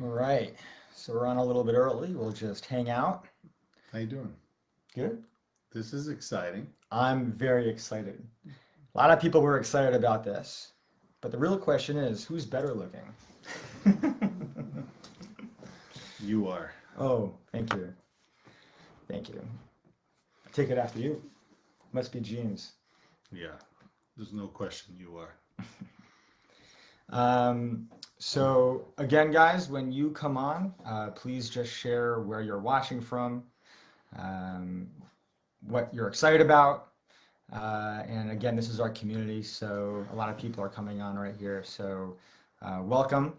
All right. So we're on a little bit early. We'll just hang out. How you doing? Good. This is exciting. I'm very excited. A lot of people were excited about this. But the real question is, who's better looking? You are. Oh, thank you. Thank you. I take it after you. Must be genes. Yeah. There's no question you are. So again, guys, when you come on, please just share where you're watching from, um, what you're excited about. And again, this is our community, so a lot of people are coming on right here. So welcome.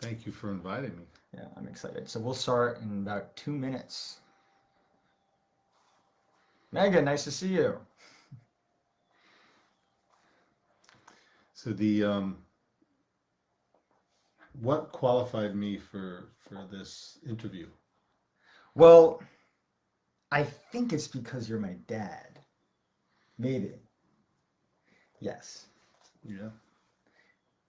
Thank you for inviting me. Yeah, I'm excited. So we'll start in about 2 minutes. Megan, nice to see you. So what qualified me for this interview? Well, I think it's because you're my dad. Maybe. Yes. Yeah.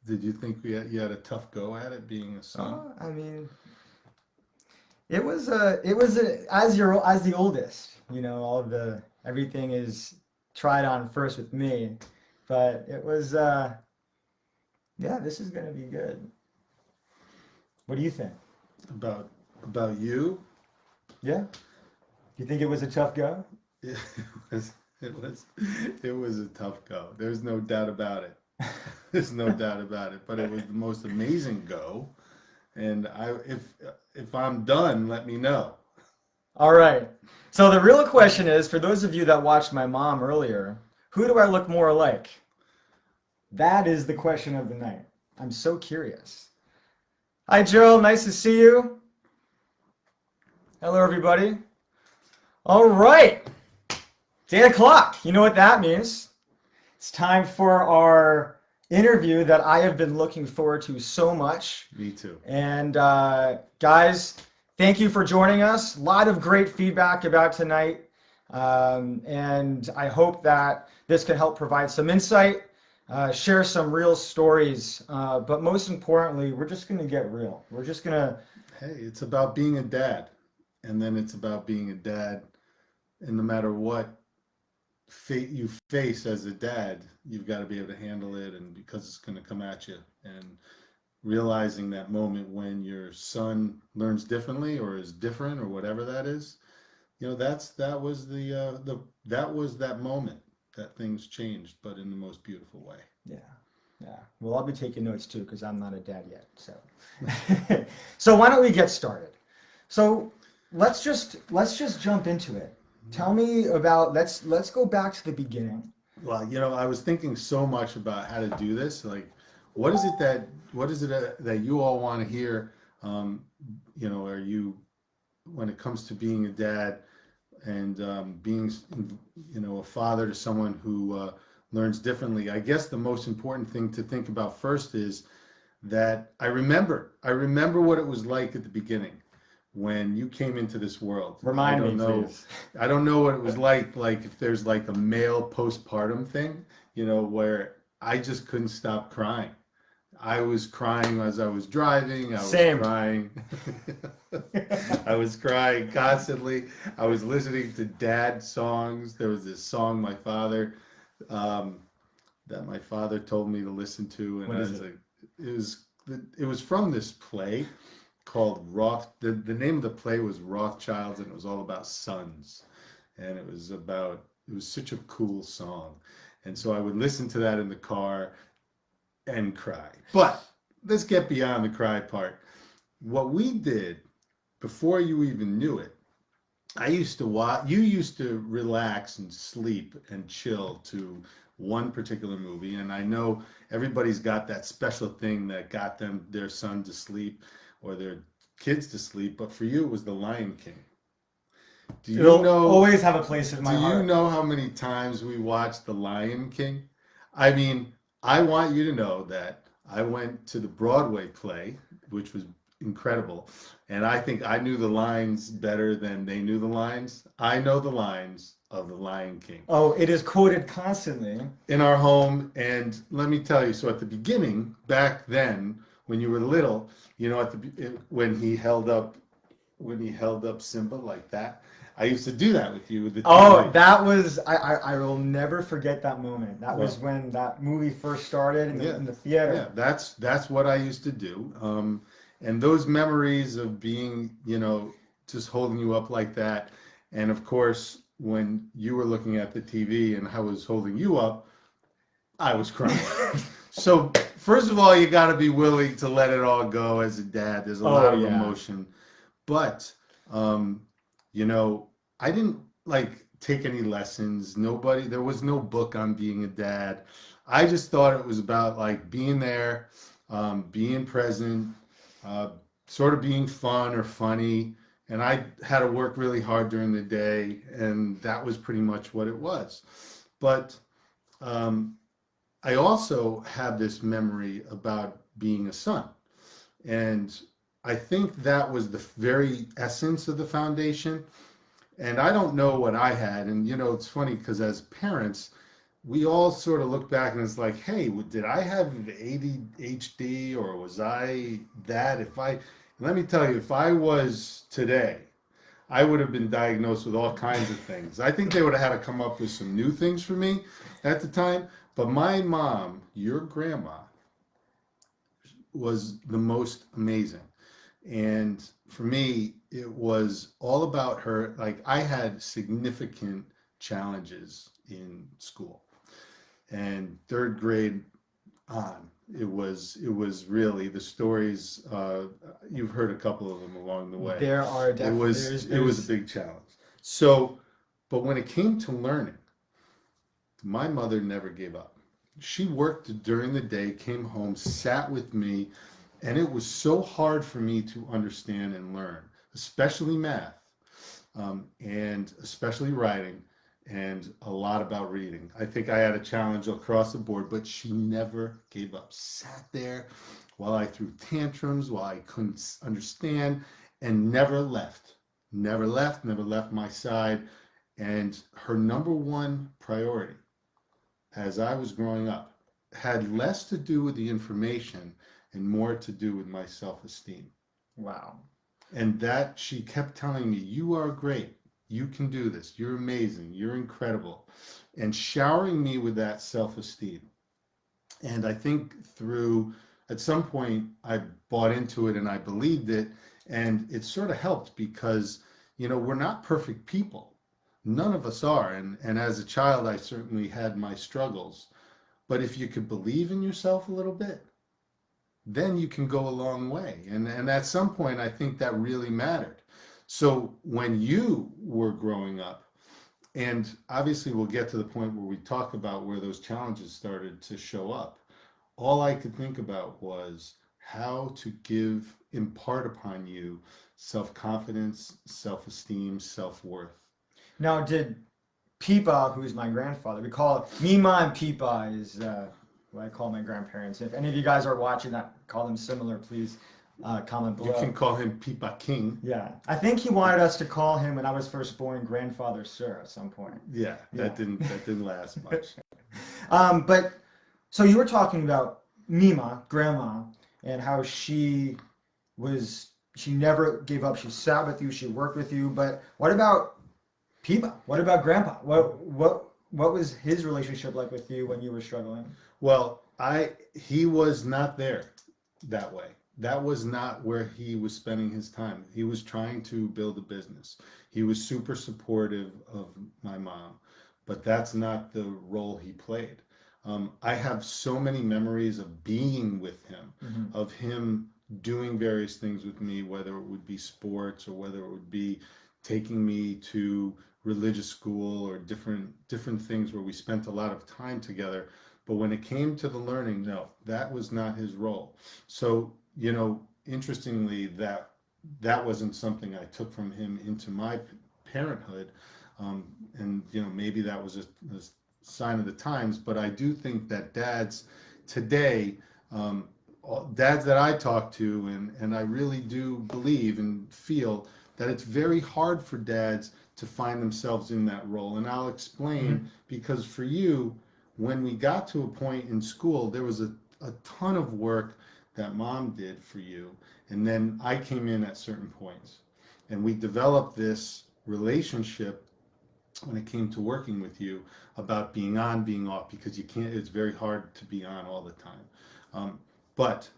Did you think you had a tough go at it being a son? I mean, as the oldest, all of the everything is tried on first with me, but it was yeah, this is gonna be good. What do you think? About about you? Yeah? You think it was a tough go? It was it was it was a tough go. There's no doubt about it. There's no doubt about it. But it was the most amazing go. And if I'm done, let me know. All right. So the real question is, for those of you that watched my mom earlier, who do I look more like? That is the question of the night. I'm so curious. Hi, Joe. Nice to see you. Hello, everybody. All right. It's 8 o'clock. You know what that means. It's time for our interview that I have been looking forward to so much. Me too. And guys, thank you for joining us. A lot of great feedback about tonight. And I hope that this can help provide some insight, share some real stories. But most importantly, we're just going to get real. We're just going to. Hey, it's about being a dad. And then it's about being a dad. And no matter what fate you face as a dad, you've got to be able to handle it. And because it's going to come at you. And realizing that moment when your son learns differently or is different or whatever that is, that was that was that moment that things changed, but in the most beautiful way. Yeah. Yeah. Well, I'll be taking notes too because I'm not a dad yet. So, so why don't we get started? So let's just jump into it. Tell me about let's go back to the beginning. Well, I was thinking so much about how to do this. Like, what is it that you all want to hear? Are you, when it comes to being a dad and being, a father to someone who learns differently? I guess the most important thing to think about first is that I remember what it was like at the beginning when you came into this world. Remind me, please. I don't know what it was like if there's like a male postpartum thing, where I just couldn't stop crying. I was crying as I was driving. I was Same. crying. I was crying constantly. I was listening to dad songs. There was this song that my father told me to listen to, and What I is was it? like, it was from this play called Roth. The name of the play was Rothschilds, and it was all about sons, and it was such a cool song, and so I would listen to that in the car and cry. But let's get beyond the cry part. What we did before you even knew it, I used to watch. You used to relax and sleep and chill to one particular movie, and I know everybody's got that special thing that got their son to sleep or their kids to sleep. But for you, it was The Lion King. It'll always have a place in my Do you heart. know how many times we watched The Lion King? I mean, I want you to know that I went to the Broadway play, which was incredible, and I think I knew the lines better than they knew the lines. I know the lines of The Lion King Oh, it is quoted constantly. in our home, and let me tell you, so at the beginning, back then, when you were little, you know, when he held up Simba like that. I used to do that with you with the Oh, TV. that was I will never forget that moment. That was Well, when that movie first started yeah, in the theater. yeah, that's what I used to do. And those memories of being, you know, just holding you up like that, and of course, when you were looking at the TV and I was holding you up, I was crying. So first of all, you got to be willing to let it all go as a dad. There's a Oh lot of yeah. emotion, but you know, I didn't like take any lessons. There was no book on being a dad. I just thought it was about like being there, being present, uh, sort of being fun or funny. And I had to work really hard during the day, and that was pretty much what it was. But um, I also have this memory about being a son. And I think that was the very essence of the foundation. And I don't know what I had. And, you know, it's funny because as parents, we all sort of look back and it's like, hey, did I have ADHD or was I that? Let me tell you, if I was today, I would have been diagnosed with all kinds of things. I think they would have had to come up with some new things for me at the time. But my mom, your grandma, was the most amazing. And for me, it was all about her. Like, I had significant challenges in school. And third grade on, it was really the stories. You've heard a couple of them along the way. There are It definitely was a big challenge. So, but when it came to learning, my mother never gave up. She worked during the day, came home, sat with me, and it was so hard for me to understand and learn, especially math, and especially writing, and a lot about reading. I think I had a challenge across the board, but she never gave up. Sat there while I threw tantrums, while I couldn't understand, and never left. Never left my side. And her number one priority as I was growing up had less to do with the information and more to do with my self-esteem. Wow. And that she kept telling me, you are great. You can do this. You're amazing. You're incredible. And showering me with that self-esteem. And I think at some point, I bought into it and I believed it. And it sort of helped because, you know, we're not perfect people. None of us are. And as a child, I certainly had my struggles. But if you could believe in yourself a little bit, then you can go a long way. And at some point, I think that really mattered. So when you were growing up, and obviously we'll get to the point where we talk about where those challenges started to show up, all I could think about was how to impart upon you self-confidence, self-esteem, self-worth. Now, did Peepa, who is my grandfather, we call it Mima and Peepa is what I call my grandparents. If any of you guys are watching that call them similar, please comment below. You can call him Peepa King. Yeah, I think he wanted us to call him when I was first born Grandfather Sir at some point. Yeah, that didn't last much. But so you were talking about Mima, grandma, and how she never gave up. She sat with you, she worked with you. But what about Peepa? What about Grandpa? What was his relationship like with you when you were struggling? Well, he was not there that way. That was not where he was spending his time. He was trying to build a business. He was super supportive of my mom, but that's not the role he played. I have so many memories of being with him, of him doing various things with me, whether it would be sports or whether it would be taking me to religious school or different things where we spent a lot of time together. But when it came to the learning, no, that was not his role. So, you know, interestingly, that wasn't something I took from him into my parenthood. And, you know, maybe that was a sign of the times, but I do think that dads today, dads that I talk to, and I really do believe and feel that it's very hard for dads to find themselves in that role. And I'll explain, because for you, when we got to a point in school, there was a ton of work that mom did for you, and then I came in at certain points, and we developed this relationship when it came to working with you about being on, being off, because you can't, it's very hard to be on all the time. But,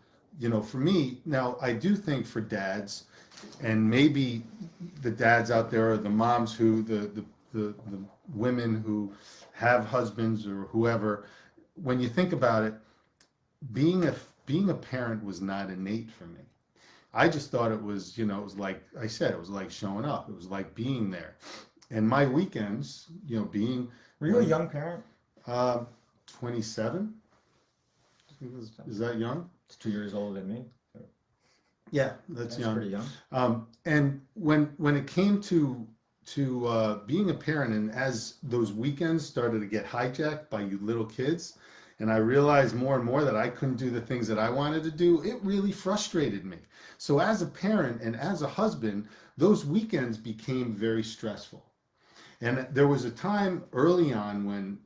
for me, now I do think for dads, and maybe the dads out there, or the moms who, the women who have husbands or whoever, when you think about it, being a parent was not innate for me. I just thought it was, it was like I said, it was like showing up. It was like being there. And my weekends, being... Were you a young parent? 27? Is that young? It's 2 years older than me. Yeah, that's young. Pretty young. And when it came to being a parent, and as those weekends started to get hijacked by you little kids, and I realized more and more that I couldn't do the things that I wanted to do, it really frustrated me. So as a parent and as a husband, those weekends became very stressful. And there was a time early on when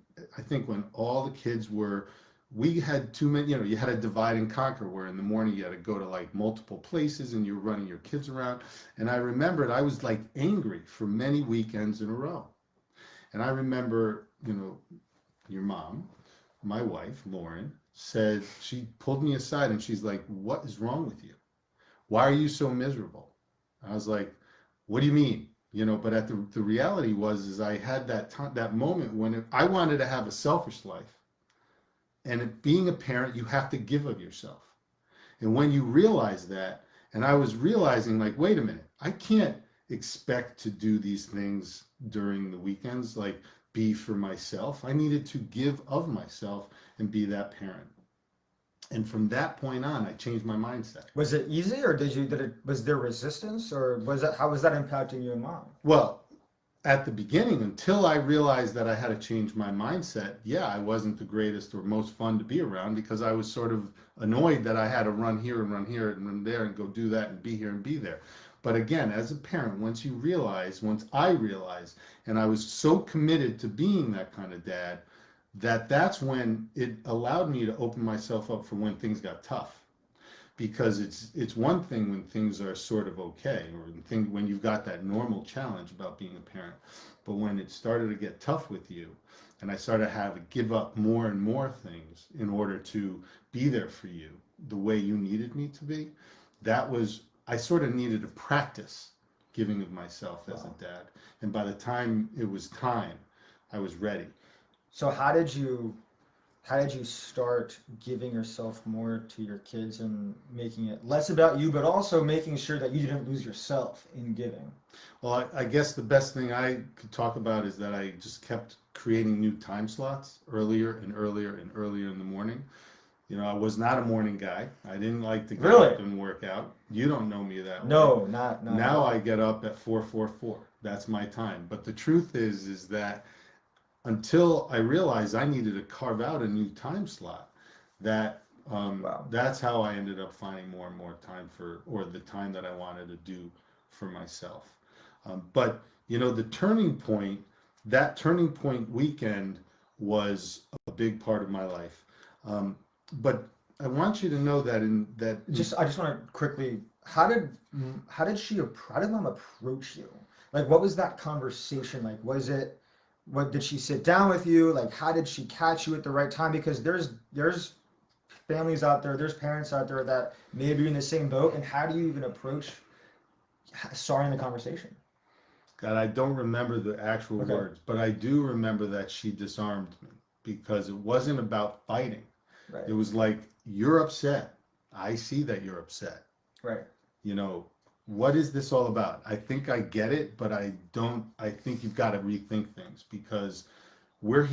all the kids were, we had too many, you had to divide and conquer, where in the morning you had to go to like multiple places and you were running your kids around. And I remembered I was like angry for many weekends in a row. And I remember, your mom, my wife, Lauren, said, she pulled me aside and she's like, "What is wrong with you? Why are you so miserable?" I was like, "What do you mean?" But the reality is I had that moment when I wanted to have a selfish life. And being a parent, you have to give of yourself. And when you realize that, and I was realizing, like, wait a minute, I can't expect to do these things during the weekends, like be for myself. I needed to give of myself and be that parent. And from that point on, I changed my mindset. Was it easy, or was there resistance, or how was that impacting you and mom? Well, at the beginning, until I realized that I had to change my mindset, yeah, I wasn't the greatest or most fun to be around, because I was sort of annoyed that I had to run here and run here and run there and go do that and be here and be there. But again, as a parent, once I realized, and I was so committed to being that kind of dad, that's when it allowed me to open myself up for when things got tough. Because it's one thing when things are sort of okay, or when you've got that normal challenge about being a parent. But when it started to get tough with you, and I started to have to give up more and more things in order to be there for you the way you needed me to be, I sort of needed to practice giving of myself as a dad. And by the time it was time, I was ready. So how did you start giving yourself more to your kids and making it less about you, but also making sure that you didn't lose yourself in giving? Well, I guess the best thing I could talk about is that I just kept creating new time slots earlier and earlier and earlier in the morning. I was not a morning guy. I didn't like to get up and work out. You don't know me that way. No, not. Now I get up at 4:44. That's my time. But the truth is that until I realized I needed to carve out a new time slot, that's how I ended up finding more and more time or the time that I wanted to do for myself. But the turning point weekend was a big part of my life. But I want you to know that I just want to quickly, how did mom approach you? Like, what was that conversation like? What did she sit down with you? Like, how did she catch you at the right time? Because there's families out there, there's parents out there that may be in the same boat. And how do you even approach starting the conversation? God, I don't remember the actual words, but I do remember that she disarmed me, because it wasn't about fighting. Right. It was like, you're upset. I see that you're upset. Right. What is this all about? I think I get it, but I think you've got to rethink things, because we're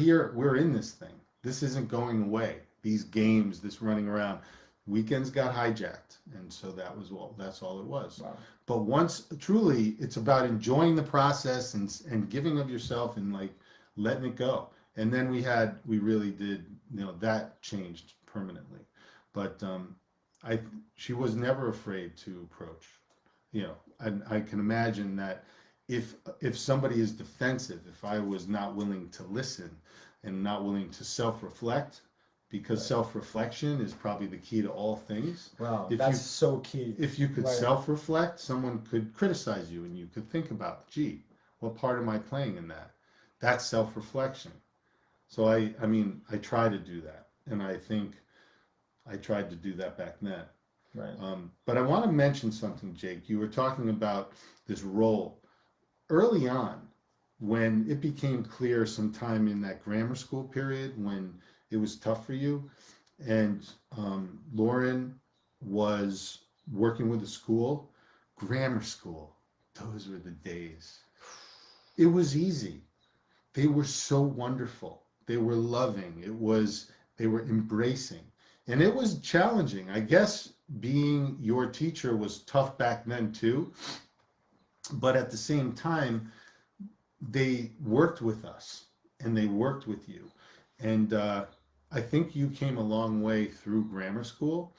in this thing. This isn't going away. These games, this running around, weekends got hijacked. And so that's all it was. Wow. But once truly, it's about enjoying the process and giving of yourself and like letting it go. And then we really did, that changed permanently. But she was never afraid to approach. I can imagine that if somebody is defensive, if I was not willing to listen and not willing to self-reflect, because Right. self-reflection is probably the key to all things. Wow, If that's you so key. if you could Right. self-reflect, someone could criticize you and you could think about, gee, what part am I playing in that? That's self-reflection. So I mean, I try to do that, and I think I tried to do that back then. Right. But I want to mention something, Jake. You were talking about this role early on when it became clear sometime in that grammar school period when it was tough for you, and Lauren was working with the school, grammar school. Those were the days. It was easy. They were so wonderful. They were loving. They were embracing. And it was challenging. I guess being your teacher was tough back then too. But at the same time, they worked with us and they worked with you. And I think you came a long way through grammar school.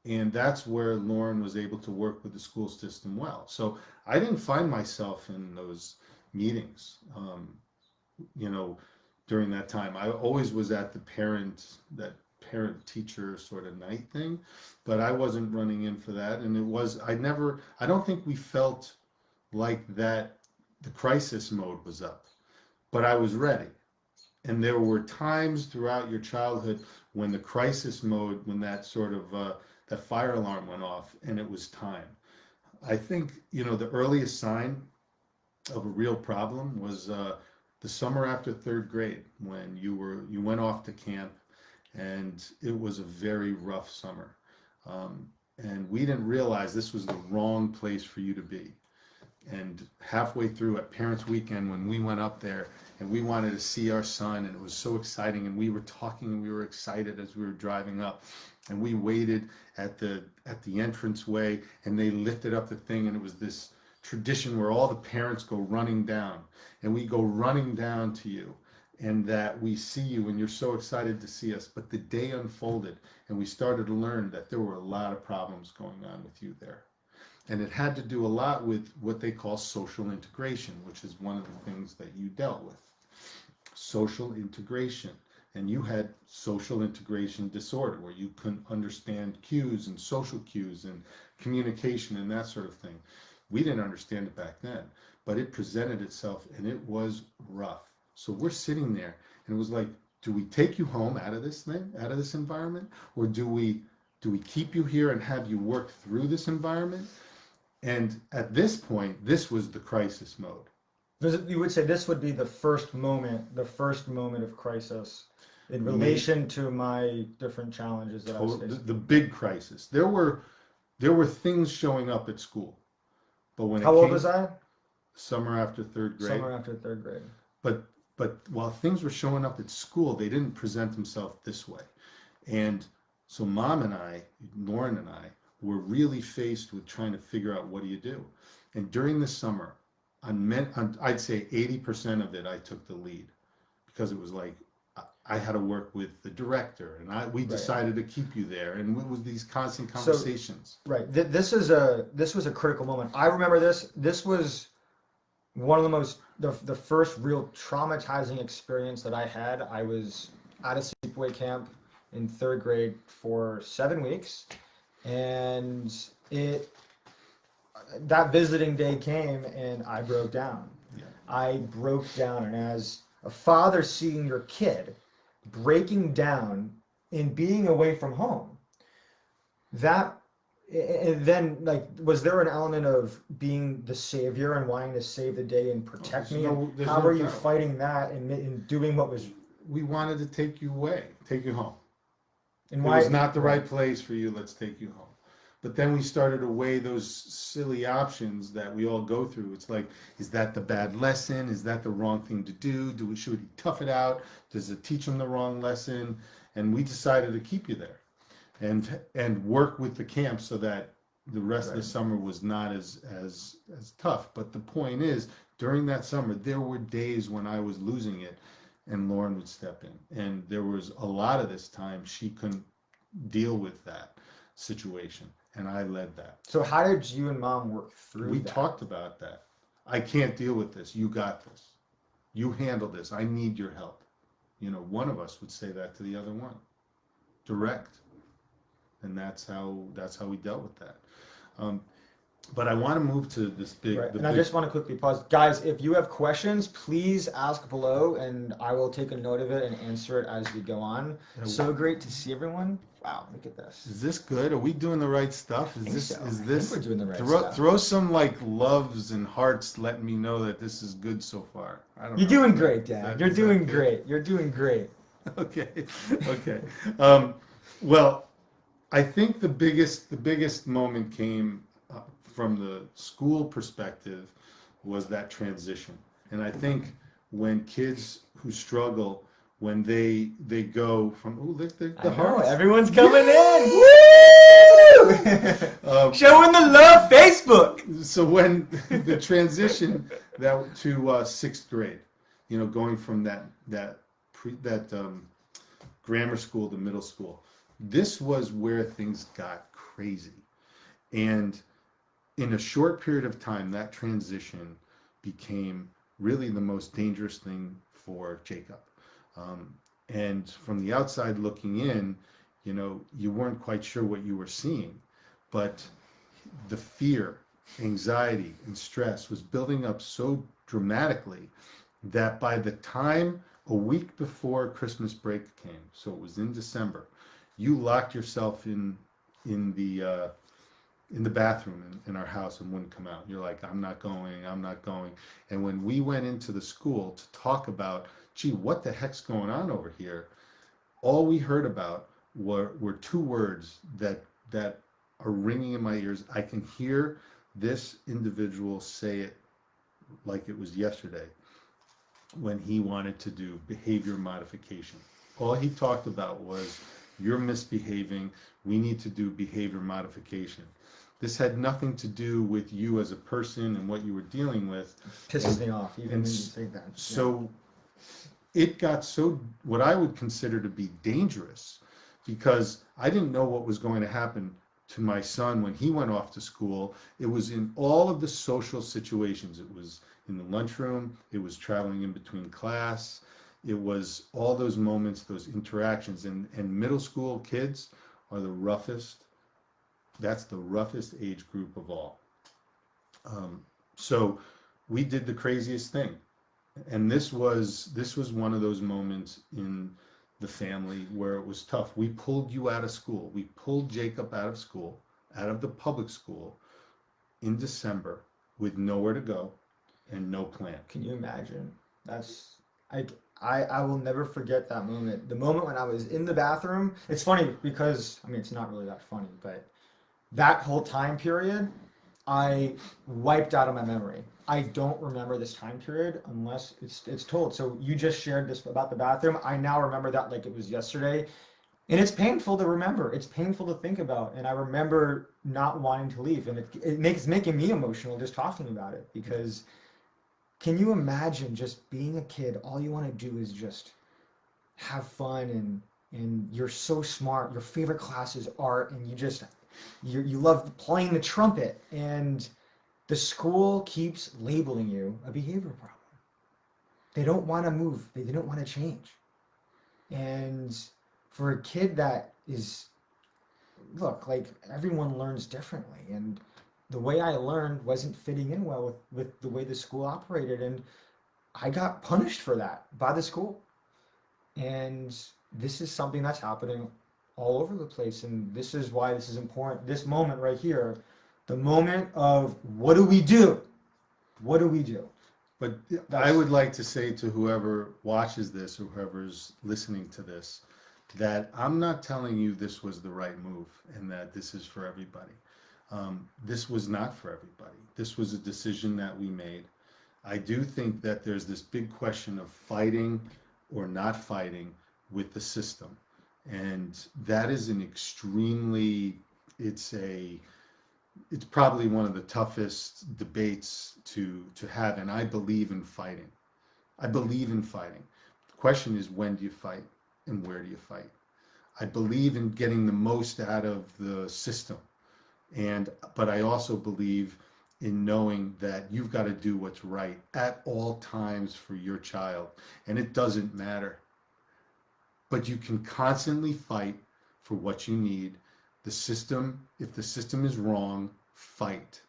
And that's where Lauren was able to work with the school system well. So I didn't find myself in those meetings, during that time. I always was at that parent teacher sort of night thing, but I wasn't running in for that. And I don't think we felt like that the crisis mode was up, but I was ready. And there were times throughout your childhood when the crisis mode, when that sort of, that fire alarm went off and it was time. I think, the earliest sign of a real problem was the summer after third grade when you went off to camp, and it was a very rough summer. And we didn't realize this was the wrong place for you to be. And halfway through at Parents Weekend, when we went up there and we wanted to see our son, and it was so exciting, and we were talking and we were excited as we were driving up, and we waited at the entranceway, and they lifted up the thing, and it was this tradition where all the parents go running down, and we go running down to you, and that we see you and you're so excited to see us. But the day unfolded and we started to learn that there were a lot of problems going on with you there. And it had to do a lot with what they call social integration, which is one of the things that you dealt with. Social integration. And you had social integration disorder, where you couldn't understand cues and social cues and communication and that sort of thing. We didn't understand it back then, but it presented itself and it was rough. So we're sitting there and it was like, do we take you home out of this thing, out of this environment? Or do we keep you here and have you work through this environment? And at this point, this was the crisis mode. You would say this would be the first moment of crisis in relation to my different challenges that I was facing. The big crisis. There were things showing up at school. But when How old was I? Summer after third grade. Summer after third grade. But while things were showing up at school, they didn't present themselves this way. And so Mom and I, Lauren and I, were really faced with trying to figure out, what do you do? And during the summer, I'd say 80% of it I took the lead, because it was like I had to work with the director, and we decided to keep you there, and it was these constant conversations. So, right. This was a critical moment. I remember this. This was one of the first real traumatizing experience that I had. I was at a sleepaway camp in third grade for 7 weeks, and that visiting day came and I broke down. Yeah. I broke down, and as a father seeing your kid breaking down and being away from home, and then, like, was there an element of being the savior and wanting to save the day and protect me? How were you fighting that and doing what was? We wanted to take you away, take you home. And it was not the right place for you. Let's take you home. But then we started to weigh those silly options that we all go through. It's like, is that the bad lesson? Is that the wrong thing to do? Should we tough it out? Does it teach them the wrong lesson? And we decided to keep you there and work with the camp so that the rest of the summer was not as tough. But the point is, during that summer, there were days when I was losing it and Lauren would step in. And there was a lot of this time she couldn't deal with that situation. And I led that. So how did you and Mom work through that? We talked about that. I can't deal with this. You got this. You handle this. I need your help. One of us would say that to the other one. direct, and that's how we dealt with that. But I want to move to this big. Right. And I just want to quickly pause. Guys, if you have questions, please ask below and I will take a note of it and answer it as we go on. So great to see everyone. Wow, look at this. Is this good? Are we doing the right stuff? Is I think this we're doing the right stuff. Throw some like loves and hearts letting me know that this is good so far. I don't You're know. doing great, Dad. You're doing great. You're doing great. Okay. Okay. Well, I think the biggest moment came from the school perspective was that transition. And I think when kids who struggle, when they go from look the hearts. Everyone's coming in. Woo! Showing the love, Facebook. So when the transition to sixth grade, going from that grammar school to middle school, this was where things got crazy. And in a short period of time, that transition became really the most dangerous thing for Jacob. And from the outside looking in, you weren't quite sure what you were seeing, but the fear, anxiety, and stress was building up so dramatically that by the time a week before Christmas break came, so it was in December, you locked yourself in the bathroom in our house and wouldn't come out. You're like, I'm not going. And when we went into the school to talk about, gee, what the heck's going on over here? All we heard about were two words that are ringing in my ears. I can hear this individual say it like it was yesterday when he wanted to do behavior modification. All he talked about was, you're misbehaving. We need to do behavior modification. This had nothing to do with you as a person and what you were dealing with. Pisses me off even when you say that. So it got what I would consider to be dangerous, because I didn't know what was going to happen to my son when he went off to school. It was in all of the social situations. It was in the lunchroom. It was traveling in between class. It was all those moments, those interactions. And middle school kids are the roughest. That's the roughest age group of all. So we did the craziest thing. And this was one of those moments in the family where it was tough. We pulled you out of school. We pulled Jacob out of school, out of the public school in December with nowhere to go and no plan. Can you imagine? I will never forget that moment. The moment when I was in the bathroom. It's funny because, it's not really that funny, but that whole time period, I wiped out of my memory. I don't remember this time period unless it's told. So you just shared this about the bathroom. I now remember that like it was yesterday. And it's painful to remember. It's painful to think about. And I remember not wanting to leave. And it's making me emotional just talking about it. Because can you imagine just being a kid? All you want to do is just have fun and you're so smart. Your favorite class is art and you love playing the trumpet, and the school keeps labeling you a behavior problem. They don't want to move. They don't want to change. And for a kid that is, look, like everyone learns differently. And the way I learned wasn't fitting in well with the way the school operated. And I got punished for that by the school. And this is something that's happening all over the place, and this is why this is important. This moment right here, the moment of what do we do? What do we do? But I would like to say to whoever watches this or whoever's listening to this, that I'm not telling you this was the right move and that this is for everybody. This was not for everybody. This was a decision that we made. I do think that there's this big question of fighting or not fighting with the system. And that is an extremely, it's probably one of the toughest debates to have. And I believe in fighting. The question is, when do you fight and where do you fight? I believe in getting the most out of the system. But I also believe in knowing that you've got to do what's right at all times for your child. And it doesn't matter. But you can constantly fight for what you need. The system, if the system is wrong, fight.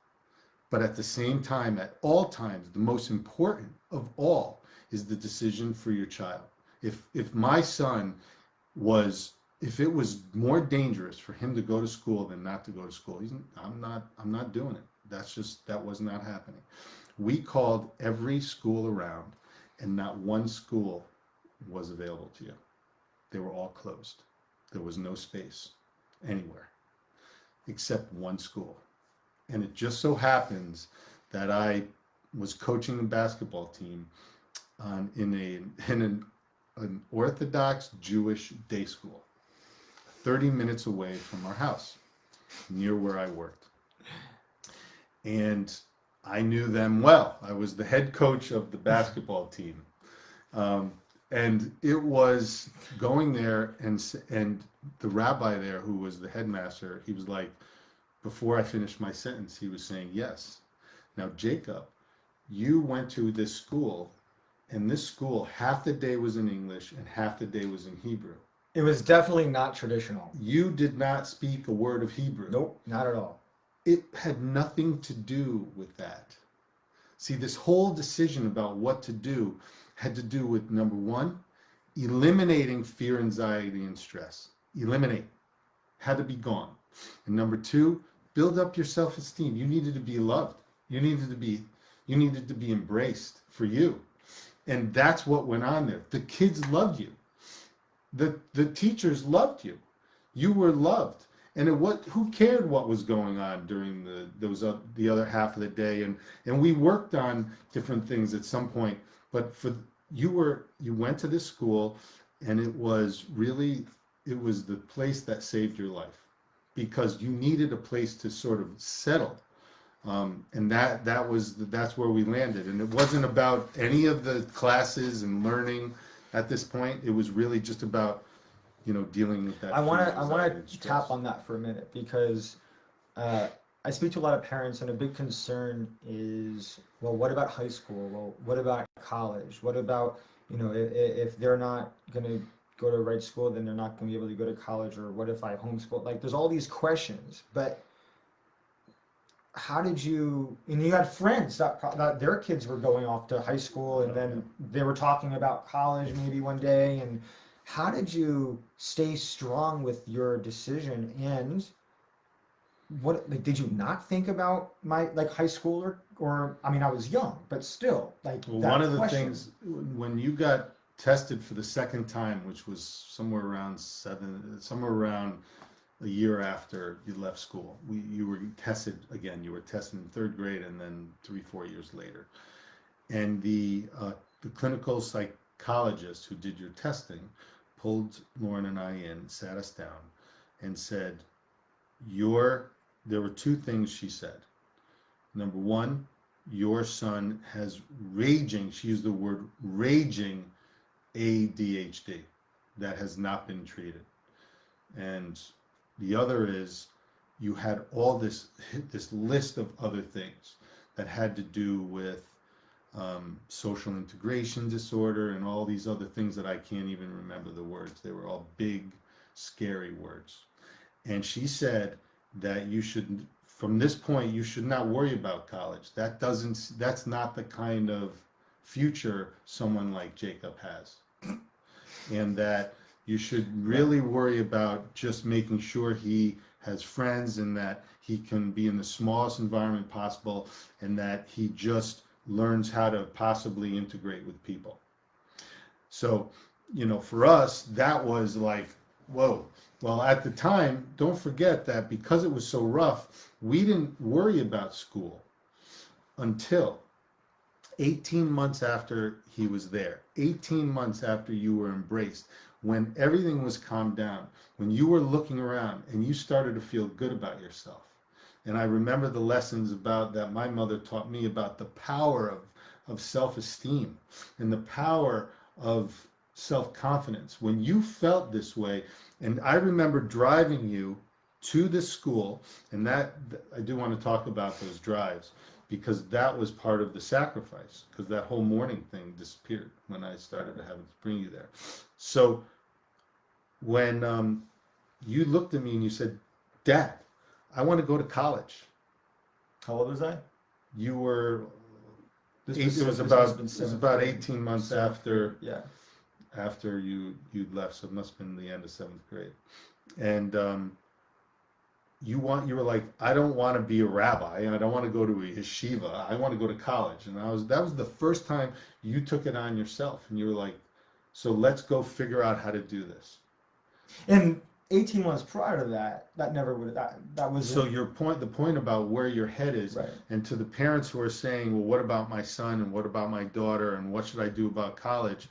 But at the same time, at all times, the most important of all is the decision for your child. If my son was, if it was more dangerous for him to go to school than not to go to school, I'm not doing it. That was not happening. We called every school around, and not one school was available to you. They were all closed. There was no space anywhere except one school. And it just so happens that I was coaching the basketball team in an Orthodox Jewish day school, 30 minutes away from our house, near where I worked. And I knew them well. I was the head coach of the basketball team. And it was going there, and the rabbi there, who was the headmaster, he was like, before I finished my sentence, he was saying, yes. Now, Jacob, you went to this school, and this school, half the day was in English and half the day was in Hebrew. It was definitely not traditional. You did not speak a word of Hebrew. Nope, not at all. It had nothing to do with that. See, this whole decision about what to do had to do with, number one, eliminating fear, anxiety, and stress. Eliminate. Had to be gone. And number two, build up your self-esteem. You needed to be loved. You needed to be embraced for you. And that's what went on there. The kids loved you. The teachers loved you. You were loved. And who cared what was going on during the other half of the day? And we worked on different things at some point. But you went to this school, and it was the place that saved your life, because you needed a place to sort of settle. And that's where we landed. And it wasn't about any of the classes and learning at this point. It was really just about, dealing with that. I want to tap on that for a minute, because I speak to a lot of parents, and a big concern is, well, what about high school? Well, what about college? What about, if they're not going to go to right school, then they're not going to be able to go to college? Or what if I homeschool? Like, there's all these questions. But how did you had friends that their kids were going off to high school, and then they were talking about college maybe one day, and how did you stay strong with your decision? And what, like, did you not think about my, like, high school or I mean, I was young, but still, like, well, that one of the question. things, when you got tested for the second time, which was somewhere around a year after you left school, you were tested again. You were tested in third grade, and then 3-4 years later. And the clinical psychologist who did your testing pulled Lauren and I in, sat us down, and said, there were two things she said. Number one, your son has raging, she used the word raging, ADHD that has not been treated. And the other is, you had all this list of other things that had to do with social integration disorder and all these other things that I can't even remember the words. They were all big, scary words. And she said that from this point, you should not worry about college. That's not the kind of future someone like Jacob has. And that you should really worry about just making sure he has friends, and that he can be in the smallest environment possible, and that he just learns how to possibly integrate with people. So, for us, that was like, whoa. Well, at the time, don't forget that because it was so rough, we didn't worry about school until 18 months after he was there, 18 months after you were embraced, when everything was calmed down, when you were looking around and you started to feel good about yourself. And I remember the lessons that my mother taught me about the power of self-esteem and the power of self-confidence. When you felt this way, and I remember driving you to this school, and that I do want to talk about those drives, because that was part of the sacrifice, because that whole morning thing disappeared when I started to have to bring you there. So when you looked at me and you said, Dad, I want to go to college. How old was I? You were, This it must was have about, been it was seventh about grade. 18 months Seventh after, grade, yeah. after you'd left, so it must have been the end of 7th grade. And you were like, I don't want to be a rabbi, and I don't want to go to a yeshiva. I want to go to college. And that was the first time you took it on yourself, and you were like, so let's go figure out how to do this. And 18 months prior to that, that never would that was So the point about where your head is, right. and to the parents who are saying, well, what about my son, and what about my daughter, and what should I do about college?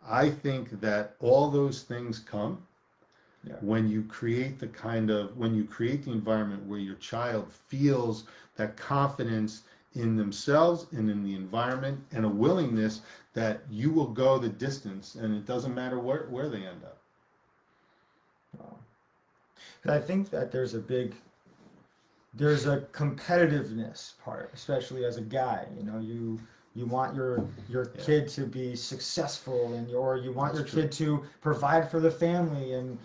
I think that all those things come when you create when you create the environment where your child feels that confidence in themselves and in the environment, and a willingness that you will go the distance, and it doesn't matter where they end up. Wow. I think that there's a competitiveness part, especially as a guy. You know, you want your kid to be successful, and you want your kid to provide for the family, and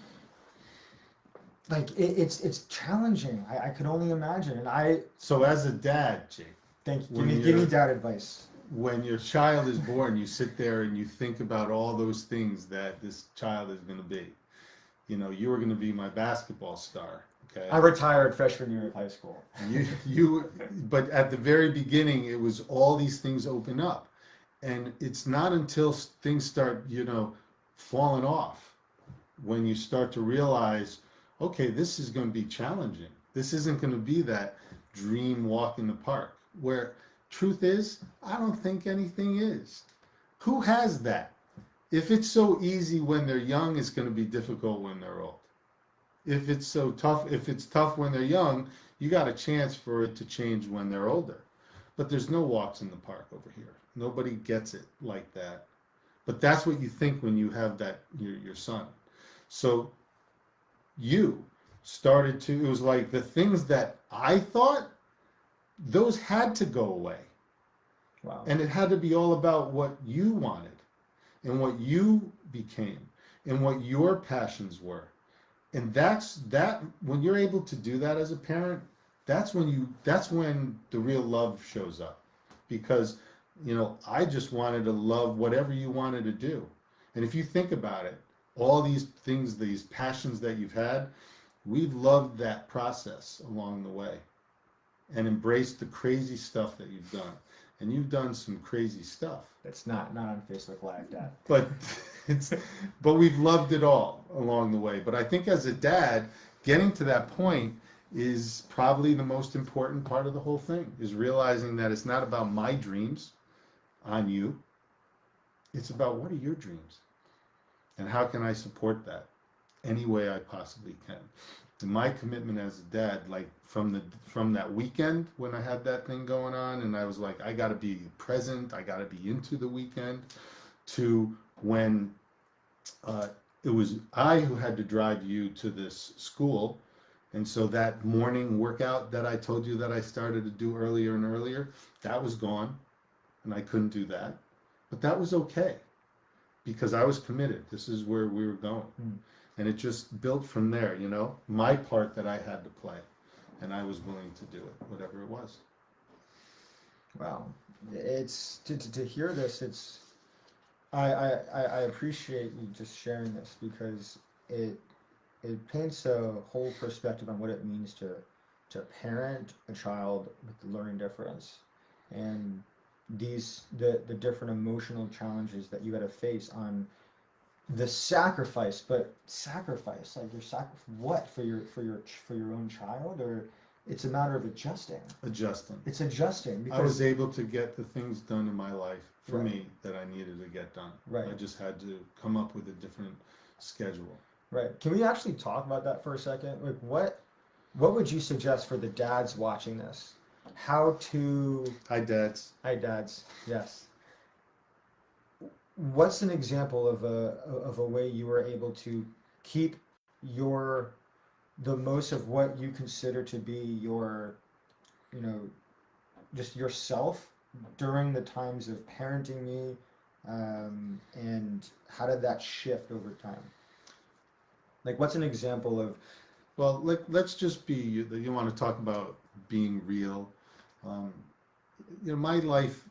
like it's challenging. I could only imagine. And so as a dad, Jake, thank you. Give me dad advice. When your child is born, you sit there and you think about all those things that this child is going to be. You know, you were going to be my basketball star. Okay. I retired freshman year of high school. But at the very beginning, it was all these things open up, and it's not until things start, falling off, when you start to realize, okay, this is going to be challenging. This isn't going to be that dream walk in the park. Where truth is, I don't think anything is. Who has that? If it's so easy when they're young, it's going to be difficult when they're old. If it's tough when they're young, you got a chance for it to change when they're older. But there's no walks in the park over here. Nobody gets it like that. But that's what you think when you have that, your son. So you started to, it was like the things that I thought, those had to go away. Wow. And it had to be all about what you wanted, and what you became, and what your passions were. And when you're able to do that as a parent, that's when the real love shows up. Because, I just wanted to love whatever you wanted to do. And if you think about it, all these things, these passions that you've had, we've loved that process along the way, and embraced the crazy stuff that you've done. And you've done some crazy stuff. It's not on Facebook Live, Dad. But we've loved it all along the way. But I think as a dad, getting to that point is probably the most important part of the whole thing, is realizing that it's not about my dreams on you. It's about, what are your dreams? And how can I support that any way I possibly can? And my commitment as a dad, like from that weekend when I had that thing going on, and I was like, I got to be present, I got to be into the weekend, to when it was I who had to drive you to this school. And so that morning workout that I told you that I started to do earlier and earlier, that was gone, and I couldn't do that. But that was okay, because I was committed. This is where we were going. And it just built from there, my part that I had to play. And I was willing to do it, whatever it was. Wow. It's to hear this, I appreciate you just sharing this, because it paints a whole perspective on what it means to parent a child with learning difference, and the different emotional challenges that you got to face on the sacrifice. But sacrifice, like you're what for your own child, or it's a matter of adjusting. It's adjusting because I was able to get the things done in my life for me that I needed to get done. Right. I just had to come up with a different schedule. Right. Can we actually talk about that for a second? Like, what would you suggest for the dads watching this? How to... Hi, dads. Hi, dads. Yes. What's an example of a way you were able to keep the most of what you consider to be your, just yourself during the times of parenting me, and how did that shift over time? Like, what's an example of? Well, let's just be, you want to talk about being real. Um, my life,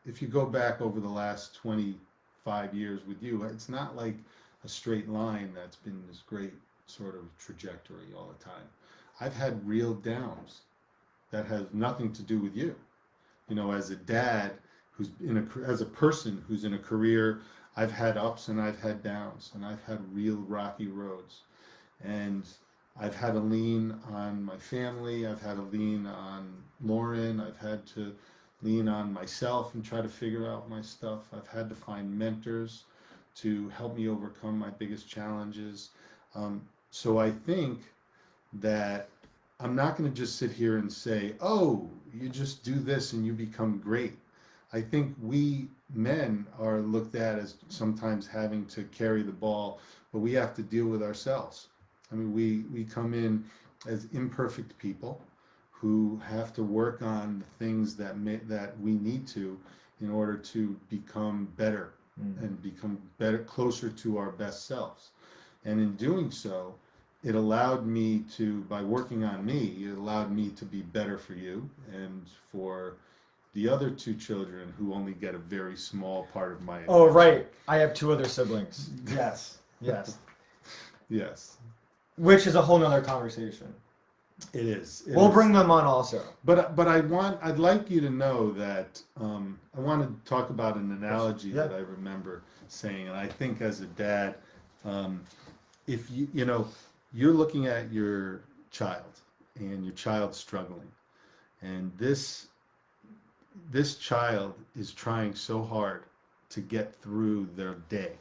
if you go back over the last 25 years with you, it's not like a straight line that's been this great sort of trajectory all the time. I've had real downs that have nothing to do with you. As a dad as a person who's in a career, I've had ups and I've had downs, and I've had real rocky roads. And I've had to lean on my family, I've had to lean on Lauren, I've had to lean on myself and try to figure out my stuff. I've had to find mentors to help me overcome my biggest challenges. So I think that I'm not going to just sit here and say, oh, you just do this and you become great. I think we men are looked at as sometimes having to carry the ball, but we have to deal with ourselves. I mean, we come in as imperfect people who have to work on the things that we need to in order to become better and become better, closer to our best selves. And in doing so, it allowed me to, by working on me, it allowed me to be better for you and for the other two children who only get a very small part of my Oh, right. I have two other siblings. Yes. Yes. Which is a whole nother conversation. It is. We'll bring them on also. But I'd like you to know that I want to talk about an analogy that I remember saying, and I think as a dad, if you're looking at your child and your child's struggling, and this child is trying so hard to get through their day.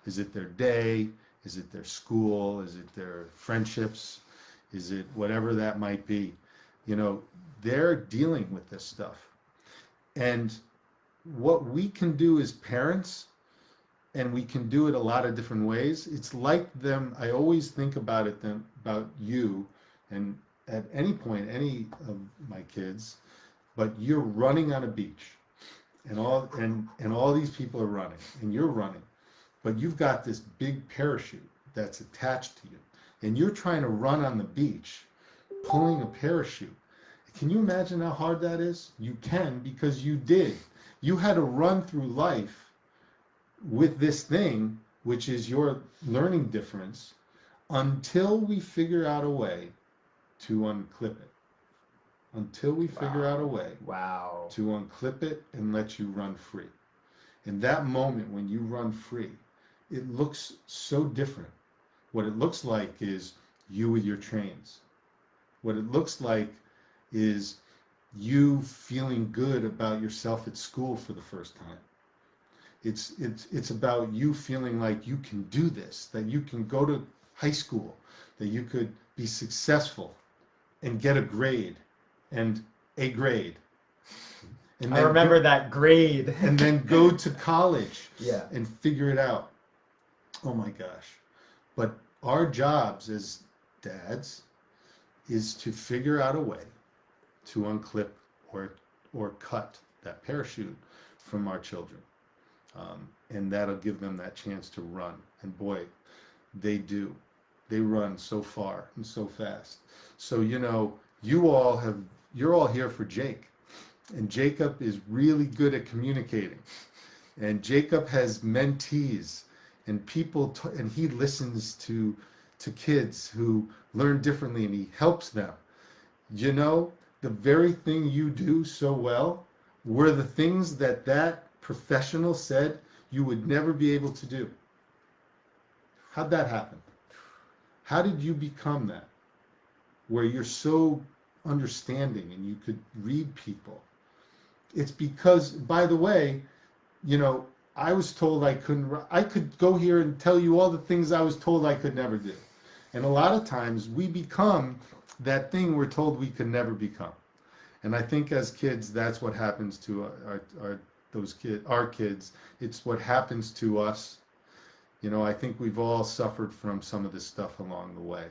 Is it their day? Is it their school? Is it their friendships? Is it whatever that might be? They're dealing with this stuff. And what we can do as parents, and we can do it a lot of different ways, it's like them. I always think about you, and at any point, any of my kids, but you're running on a beach, and all these people are running, and you're running, but you've got this big parachute that's attached to you, and you're trying to run on the beach, pulling a parachute. Can you imagine how hard that is? You can, because you did. You had to run through life with this thing, which is your learning difference, until we figure out a way to unclip it. Until we figure out a way to unclip it and let you run free. In that moment when you run free, it looks so different. What it looks like is you with your trains. What it looks like is you feeling good about yourself at school for the first time. It's about you feeling like you can do this, that you can go to high school, that you could be successful and get a grade. And a grade. And I remember that grade. And then go to college and figure it out. Oh my gosh. But our jobs as dads is to figure out a way to unclip or cut that parachute from our children. And that'll give them that chance to run. And boy, they do. They run so far and so fast. So, you're all here for Jake, and Jacob is really good at communicating, and Jacob has mentees and people, and he listens to kids who learn differently, and he helps them. The very thing you do so well were the things that professional said you would never be able to do. How'd that happen? How did you become that, where you're so understanding and you could read people? It's because, by the way, I was told I could go here and tell you all the things I was told I could never do. And a lot of times we become that thing we're told we could never become. And I think as kids, that's what happens to our kids. It's what happens to us. I think we've all suffered from some of this stuff along the way,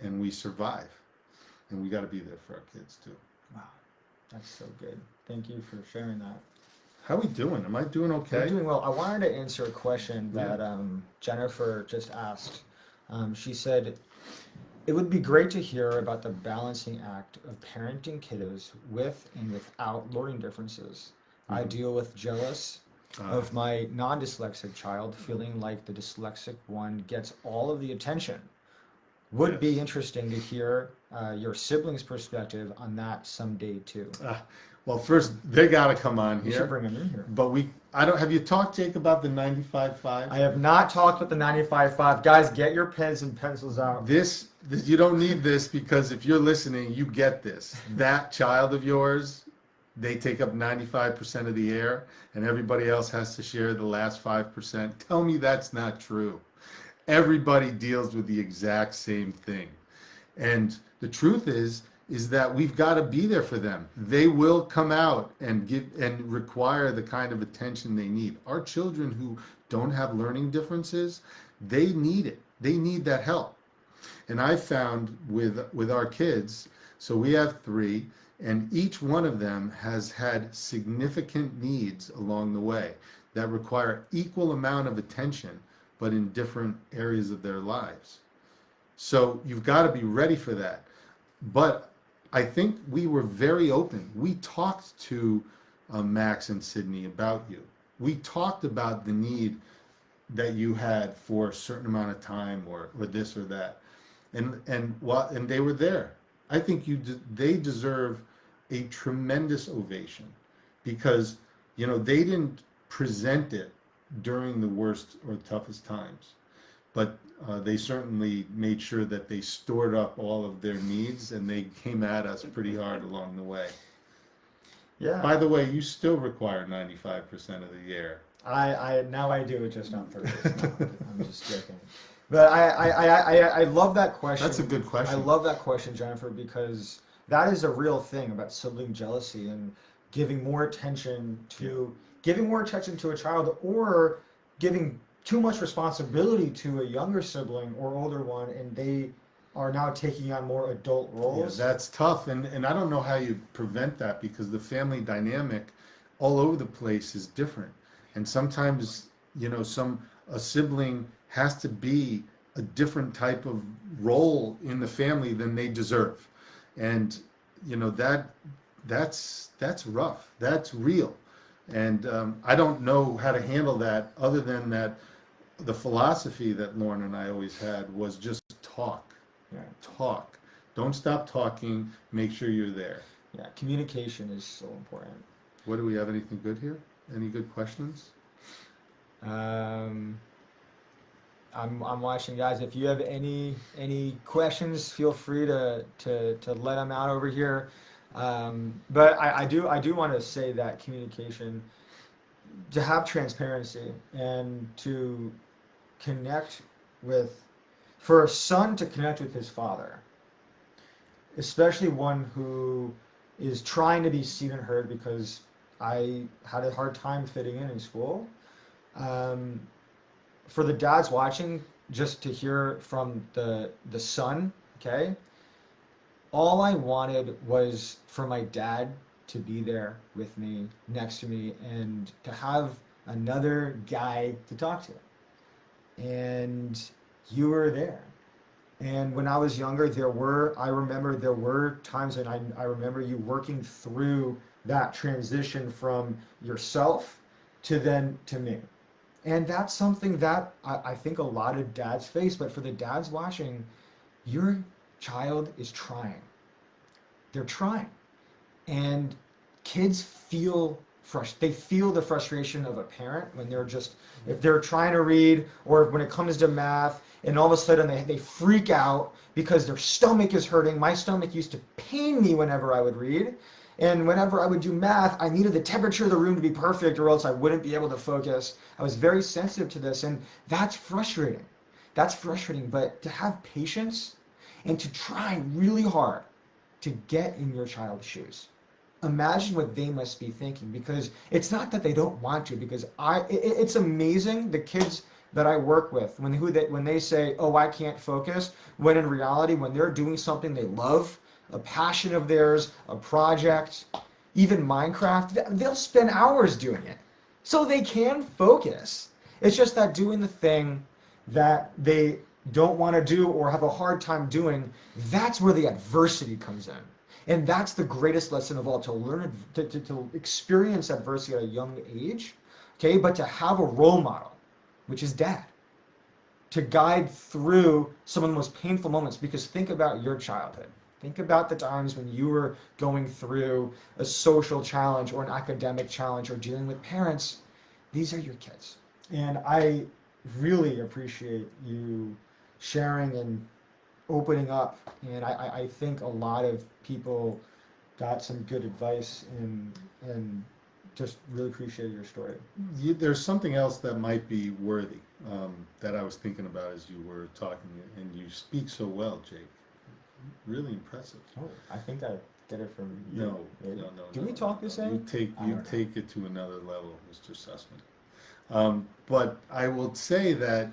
and we survive. And we got to be there for our kids too. Wow, that's so good. Thank you for sharing that. How are we doing? Am I doing okay? I'm doing well. I wanted to answer a question that Jennifer just asked. She said, it would be great to hear about the balancing act of parenting kiddos with and without learning differences. I deal with jealous of my non-dyslexic child, feeling like the dyslexic one gets all of the attention. Would be interesting to hear your siblings' perspective on that someday too. Well, first they got to come on You should here. bring them in here. But I don't. Have you talked, Jake, about the 95.5? I have not talked with the 95.5. Guys, get your pens and pencils out. This you don't need this, because if you're listening, you get this. That child of yours, they take up 95% of the air, and everybody else has to share the last 5%. Tell me that's not true. Everybody deals with the exact same thing. And the truth is that we've got to be there for them. They will come out and require the kind of attention they need. Our children who don't have learning differences, they need it. They need that help. And I found with our kids, so we have 3, and each one of them has had significant needs along the way that require equal amount of attention, but in different areas of their lives. So you've got to be ready for that. But I think we were very open. We talked to Max and Sydney about you. We talked about the need that you had for a certain amount of time, or this or that, and they were there. I think they deserve a tremendous ovation, because they didn't present it during the worst or toughest times, but they certainly made sure that they stored up all of their needs, and they came at us pretty hard along the way. Yeah. By the way, you still require 95% of the air. I now I do it just on purpose. No, I'm just joking. But I love that question. That's a good question. I love that question, Jennifer, because that is a real thing about sibling jealousy and giving more attention to a child, or giving too much responsibility to a younger sibling or older one, and they are now taking on more adult roles. Yeah, that's tough, and I don't know how you prevent that, because the family dynamic all over the place is different, and sometimes a sibling has to be a different type of role in the family than they deserve, and that's rough. That's real. And I don't know how to handle that, other than that the philosophy that Lauren and I always had was just talk. Yeah. Talk. Don't stop talking. Make sure you're there. Yeah, communication is so important. What do we have? Anything good here? Any good questions? I'm watching, guys. If you have any questions, feel free to let them out over here. But I do want to say that communication, to have transparency and to connect for a son to connect with his father, especially one who is trying to be seen and heard, because I had a hard time fitting in school. For the dads watching, just to hear from the son, okay? All I wanted was for my dad to be there with me, next to me, and to have another guy to talk to. And you were there. And when I was younger, I remember there were times when I remember you working through that transition from yourself to me. And that's something that I think a lot of dads face. But for the dads watching, your child is trying. They're trying. And kids feel they feel the frustration of a parent when if they're trying to read, or when it comes to math, and all of a sudden they freak out because their stomach is hurting. My stomach used to pain me whenever I would read. And whenever I would do math, I needed the temperature of the room to be perfect, or else I wouldn't be able to focus. I was very sensitive to this, and that's frustrating. That's frustrating. But to have patience and to try really hard to get in your child's shoes. Imagine what they must be thinking, because it's not that they don't want to, because it's amazing, the kids that I work with, when they say, oh, I can't focus, when in reality, when they're doing something they love, a passion of theirs, a project, even Minecraft, they'll spend hours doing it. So they can focus. It's just that doing the thing that they don't want to do or have a hard time doing, that's where the adversity comes in. And that's the greatest lesson of all, to learn, to experience adversity at a young age, okay? But to have a role model, which is dad, to guide through some of the most painful moments. Because think about your childhood. Think about the times when you were going through a social challenge or an academic challenge or dealing with parents. These are your kids. And I really appreciate you sharing and opening up. And I think a lot of people got some good advice and just really appreciate your story. There's something else that might be worthy that I was thinking about as you were talking, and you speak so well, Jake. Really impressive. Oh, I think I get it from you. No. Do we talk the same? You take it to another level, Mr. Sussman. But I will say that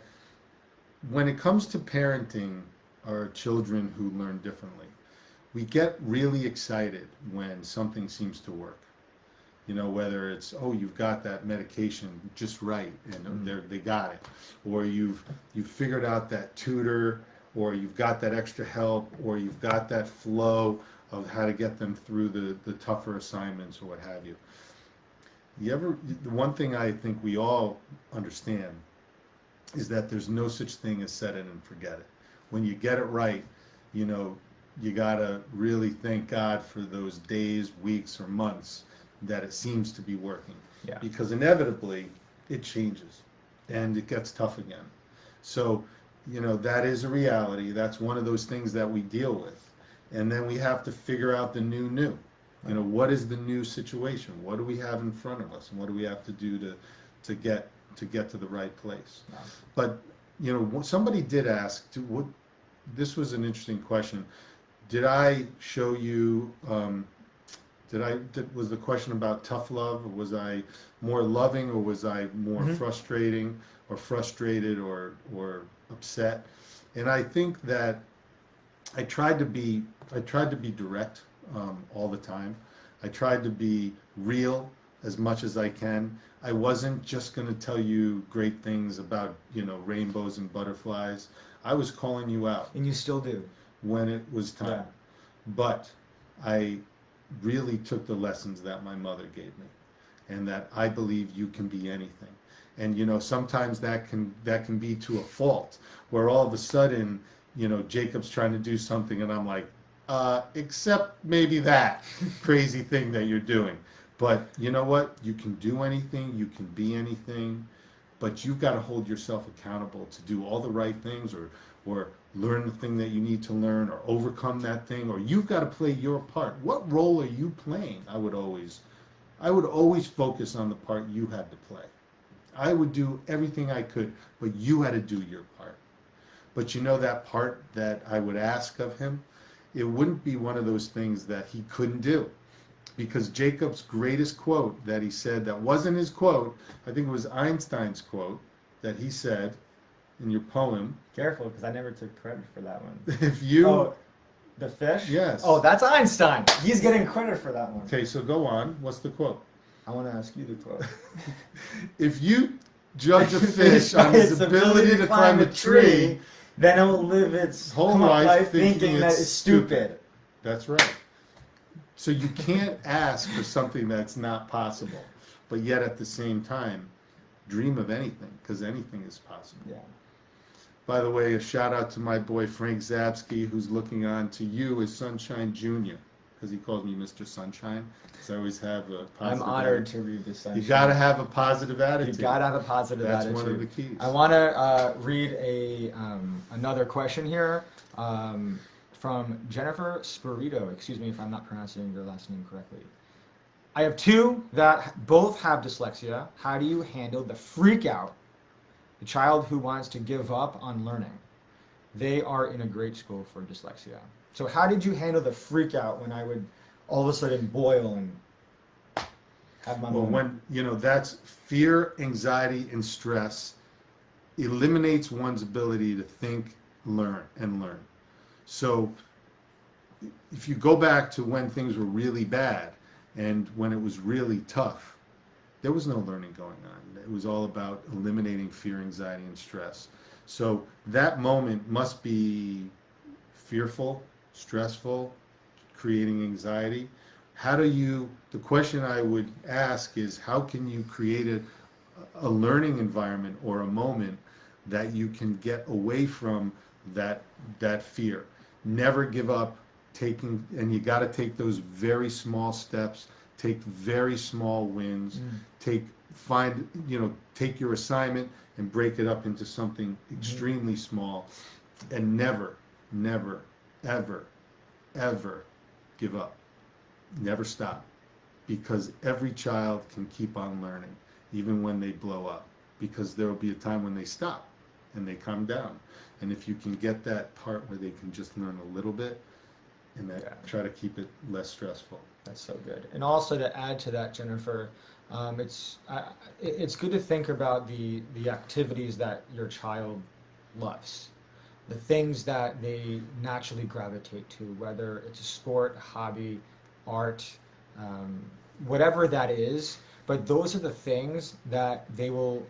when it comes to parenting our children who learn differently, we get really excited when something seems to work. You know, whether it's, oh, you've got that medication just right, and they got it, or you've figured out that tutor, or you've got that extra help, or you've got that flow of how to get them through the tougher assignments or what have you. The one thing I think we all understand is that there's no such thing as set it and forget it. When you get it right, you know, you gotta really thank God for those days, weeks, or months that it seems to be working. Yeah. Because inevitably it changes and it gets tough again. So, you know, that is a reality. That's one of those things that we deal with. And then we have to figure out the new. You know, what is the new situation? What do we have in front of us? And what do we have to do to get to the right place? Yeah. But, you know, somebody did ask, this was an interesting question. Did I show you, was the question about tough love? Or was I more loving, or was I more frustrating, or frustrated, or upset? And I think that I tried to be direct all the time. I tried to be real as much as I can. I wasn't just going to tell you great things about, you know, rainbows and butterflies. I was calling you out. And you still do. When it was time. Yeah. But I really took the lessons that my mother gave me, and that I believe you can be anything. And, you know, sometimes that can be to a fault, where all of a sudden, you know, Jacob's trying to do something and I'm like, except maybe that crazy thing that you're doing. But you know what? You can do anything, you can be anything, but you've got to hold yourself accountable to do all the right things, or learn the thing that you need to learn, or overcome that thing, or you've got to play your part. What role are you playing? I would always focus on the part you had to play. I would do everything I could, but you had to do your part. But you know, that part that I would ask of him, it wouldn't be one of those things that he couldn't do. Because Jacob's greatest quote that he said, that wasn't his quote, I think it was Einstein's quote, that he said in your poem. Careful, because I never took credit for that one. If you... Oh, the fish? Yes. Oh, that's Einstein. He's getting credit for that one. Okay, so go on. What's the quote? I want to ask you the quote. If you judge a fish on its ability to climb a tree, then it will live its whole life thinking that it's stupid. That's right. So you can't ask for something that's not possible, but yet at the same time, dream of anything, because anything is possible. Yeah. By the way, a shout out to my boy Frank Zabsky, who's looking on to you as Sunshine Jr., because he calls me Mr. Sunshine, because I always have a positive I'm honored attitude. to read this. Sunshine. You got to have a positive attitude. You got to have a positive attitude. That's one of the keys. I want to read another question here from Jennifer Spirito. Excuse me if I'm not pronouncing your last name correctly. I have two that both have dyslexia. How do you handle the freak out? The child who wants to give up on learning. They are in a great school for dyslexia. So how did you handle the freak out when I would all of a sudden boil and have my moment? When, you know, that's fear, anxiety, and stress eliminates one's ability to think, learn. So if you go back to when things were really bad and when it was really tough, there was no learning going on. It was all about eliminating fear, anxiety, and stress. So that moment must be fearful, stressful, creating anxiety. The question I would ask is, how can you create a learning environment or a moment that you can get away from that fear? Never give up and you got to take those very small steps, take very small wins, take your assignment and break it up into something extremely small, and never, ever, ever give up. Never stop, because every child can keep on learning, even when they blow up, because there will be a time when they stop and they calm down. And if you can get that part where they can just learn a little bit, and try to keep it less stressful. That's so good. And also, to add to that, Jennifer, it's good to think about the activities that your child loves, the things that they naturally gravitate to, whether it's a sport, a hobby, art, whatever that is. But those are the things that they will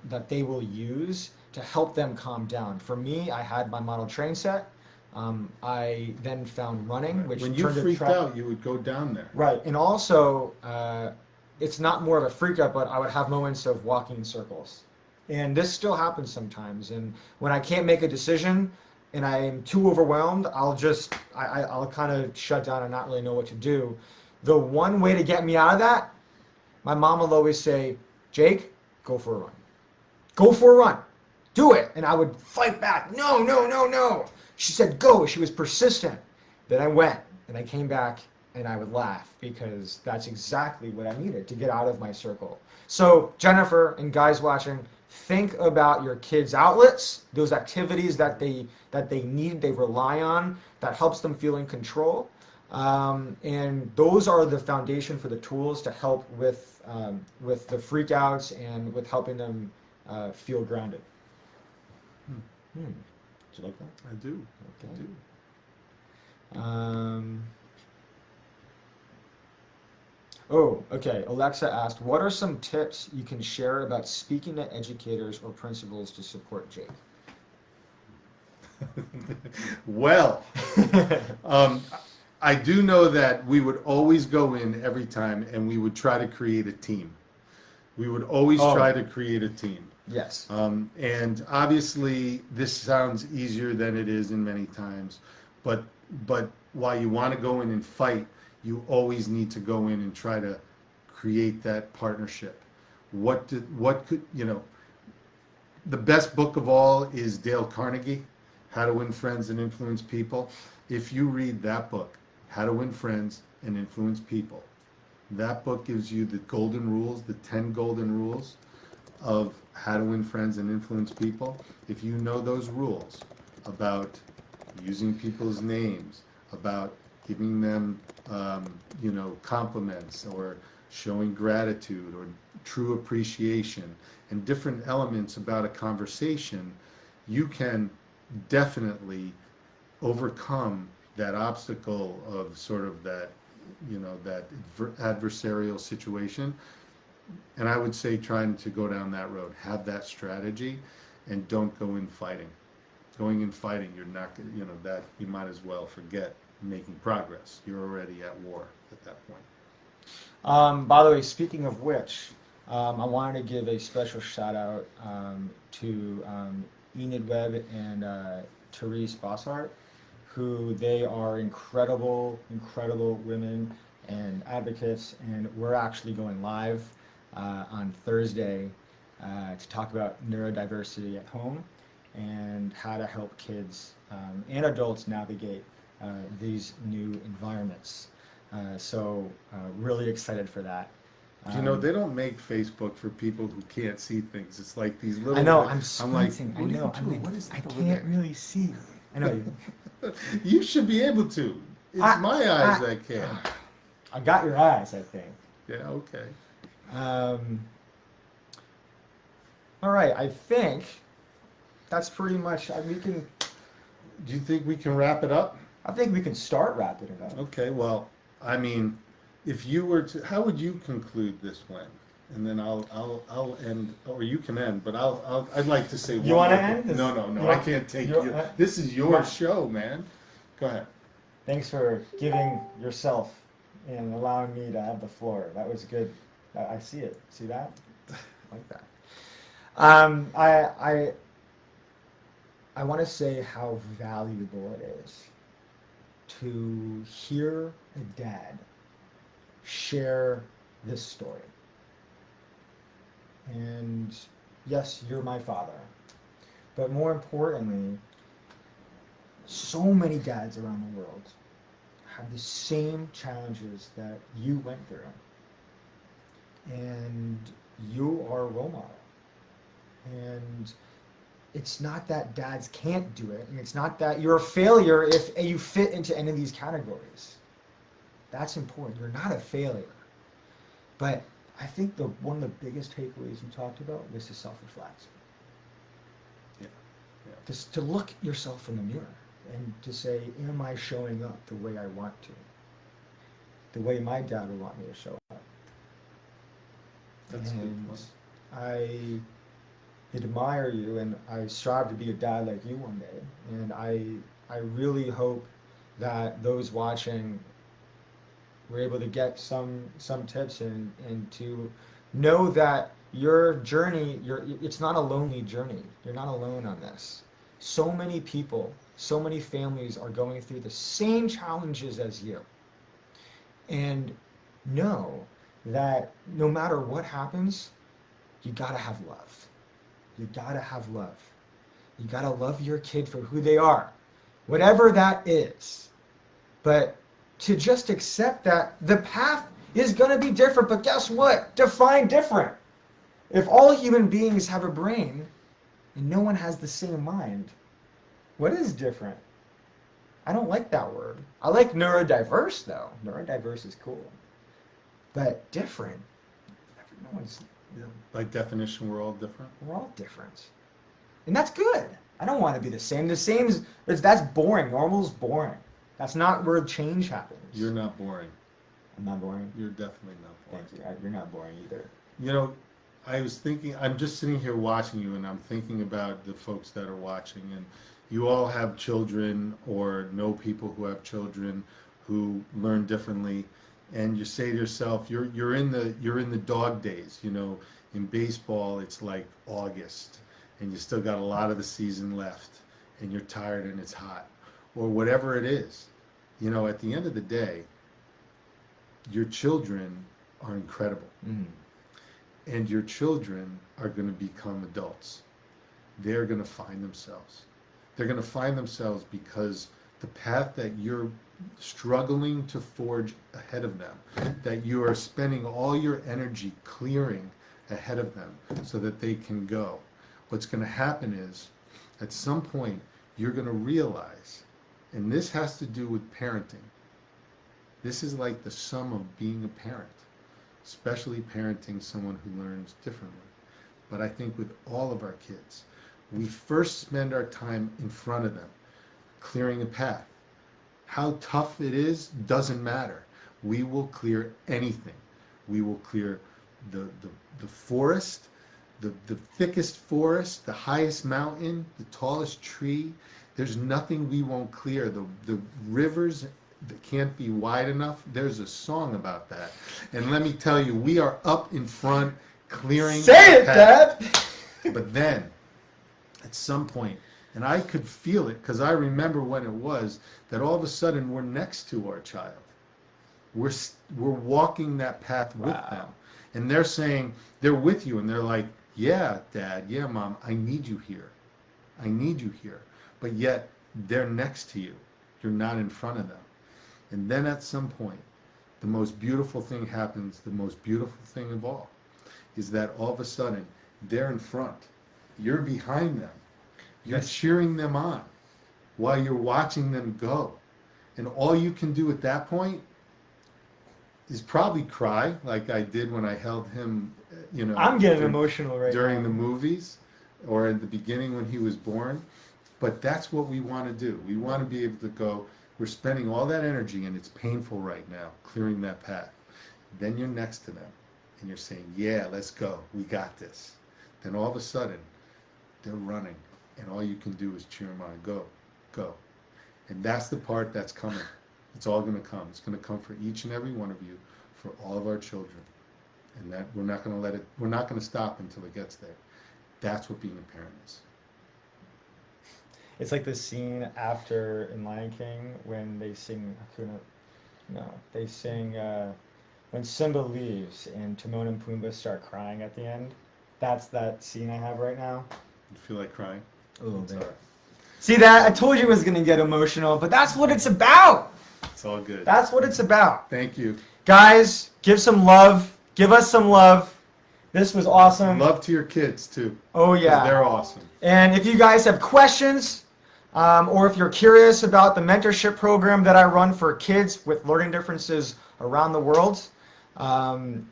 use to help them calm down. For me, I had my model train set. I then found running, which when you freaked out, you would go down there. Right, and also it's not more of a freak out, but I would have moments of walking in circles, and this still happens sometimes. And when I can't make a decision and I'm too overwhelmed, I'll kind of shut down and not really know what to do. The one way to get me out of that, my mom will always say, "Jake, go for a run. Go for a run. Do it." And I would fight back. No, no, no, no. She said, "Go." She was persistent. Then I went, and I came back, and I would laugh, because that's exactly what I needed to get out of my circle. So, Jennifer and guys watching, think about your kids' outlets, those activities that they need, they rely on, that helps them feel in control. And those are the foundation for the tools to help with the freakouts and with helping them feel grounded. Did you like that? I do. Okay. I do. Okay. Alexa asked, what are some tips you can share about speaking to educators or principals to support Jake? Well, I do know that we would always go in every time and we would try to create a team. We would always try to create a team. Yes. And obviously this sounds easier than it is in many times, but while you want to go in and fight, you always need to go in and try to create that partnership. The best book of all is Dale Carnegie, How to Win Friends and Influence People. If you read that book, How to Win Friends and Influence People, that book gives you the golden rules, the 10 golden rules of how to win friends and influence people. If you know those rules about using people's names, about giving them compliments, or showing gratitude or true appreciation, and different elements about a conversation, you can definitely overcome that obstacle of sort of that adversarial situation. And I would say trying to go down that road, have that strategy, and don't go in fighting. Going in fighting, you're not going to, that you might as well forget making progress. You're already at war at that point. By the way, speaking of which, I wanted to give a special shout out to Enid Webb and Therese Bossart, who they are incredible women and advocates, and we're actually going live on Thursday to talk about neurodiversity at home and how to help kids and adults navigate these new environments. So really excited for that. They don't make Facebook for people who can't see things. It's like these little... I know, I'm squinting. like, what is I that over can't there? really see. I know. You should be able to. It's my eyes that can. I got your eyes, I think. Yeah, okay. All right, I think that's pretty much, we can... Do you think we can wrap it up? I think we can start wrapping it up. Okay, well, I mean, if you were to... How would you conclude this one? and then I'll end, or you can end, but I'd like to say You one want to more end? thing. No, You I want- can't take you- you. uh, This is your want- show, man. Go ahead. Thanks for giving yourself and allowing me to have the floor. That was good. I see it. See that? I like that. I want to say how valuable it is to hear a dad share this story. And yes, you're my father. But more importantly, so many dads around the world have the same challenges that you went through. And you are a role model. And it's not that dads can't do it, and it's not that you're a failure if you fit into any of these categories. That's important. You're not a failure. But I think one of the biggest takeaways you talked about was to self-reflect. Yeah. Just to look yourself in the mirror and to say, am I showing up the way I want to? The way my dad would want me to show up. That's a good And point. I admire you, and I strive to be a dad like you one day. And I really hope that those watching were able to get some tips and to know that your journey, it's not a lonely journey. You're not alone on this. So many people, so many families are going through the same challenges as you. And know that no matter what happens, you gotta have love. You gotta have love. You gotta love your kid for who they are, whatever that is. But to just accept that the path is gonna be different, but guess what? Define different. If all human beings have a brain and no one has the same mind, what is different? I don't like that word. I like neurodiverse though. Neurodiverse is cool. But different. No one's By definition, we're all different. We're all different. And that's good. I don't want to be the same. The same is that's boring. Normal's boring. That's not where change happens. You're not boring. I'm not boring. You're definitely not boring. Thank you. You're not boring either. You know, I was thinking, I'm just sitting here watching you, and I'm thinking about the folks that are watching, and you all have children or know people who have children who learn differently, and you say to yourself, you're in the dog days. You know, in baseball it's like August, and you still got a lot of the season left, and you're tired and it's hot, or whatever it is. You know, at the end of the day, your children are incredible. Mm. And your children are going to become adults. They're going to find themselves. They're going to find themselves because the path that you're struggling to forge ahead of them, that you are spending all your energy clearing ahead of them so that they can go. What's going to happen is, at some point, you're going to realize, and this has to do with parenting. This is like the sum of being a parent, especially parenting someone who learns differently. But I think with all of our kids, we first spend our time in front of them, clearing a path. How tough it is doesn't matter. We will clear anything. We will clear the forest, the thickest forest, the highest mountain, the tallest tree. There's nothing we won't clear. The rivers that can't be wide enough. There's a song about that. And let me tell you, we are up in front clearing. Say it, Dad! But then, at some point, and I could feel it because I remember when it was, that all of a sudden we're next to our child. We're walking that path with them. And they're saying, they're with you, and they're like, yeah, Dad, yeah, Mom, I need you here. I need you here. But yet, they're next to you. You're not in front of them. And then at some point, the most beautiful thing happens, the most beautiful thing of all, is that all of a sudden, they're in front. You're behind them. You're cheering them on while you're watching them go. And all you can do at that point is probably cry, like I did when I held him, you know. I'm getting emotional right during now. the movies or at the beginning when he was born. But that's what we want to do. We want to be able to go, we're spending all that energy, and it's painful right now, clearing that path. Then you're next to them, and you're saying, yeah, let's go, we got this, then all of a sudden they're running, and all you can do is cheer them on, go, go. And that's the part that's coming. It's all going to come. It's going to come for each and every one of you, for all of our children. And that we're not going to stop until it gets there. That's what being a parent is. It's like the scene after in Lion King when they sing when Simba leaves and Timon and Pumbaa start crying at the end. That's that scene I have right now. You feel like crying? A little bit. All right. See that? I told you it was going to get emotional, but that's what it's about. It's all good. That's what it's about. Thank you. Guys, give some love. Give us some love. This was awesome. Love to your kids, too. Oh, yeah. They're awesome. And if you guys have questions, or if you're curious about the mentorship program that I run for kids with learning differences around the world,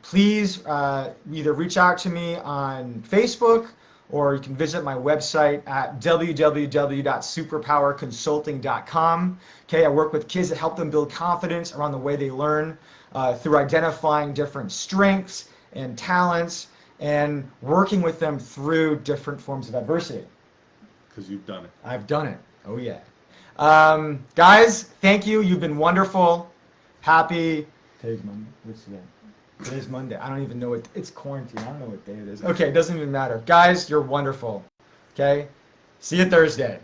please either reach out to me on Facebook, or you can visit my website at www.superpowerconsulting.com. Okay, I work with kids that help them build confidence around the way they learn through identifying different strengths and talents and working with them through different forms of adversity. Because you've done it. I've done it. Oh, yeah. Guys, thank you. You've been wonderful. Happy. Today's Monday. What's today? Today's Monday. I don't even know what. It's quarantine. I don't know what day it is. Okay, it doesn't even matter. Guys, you're wonderful. Okay? See you Thursday.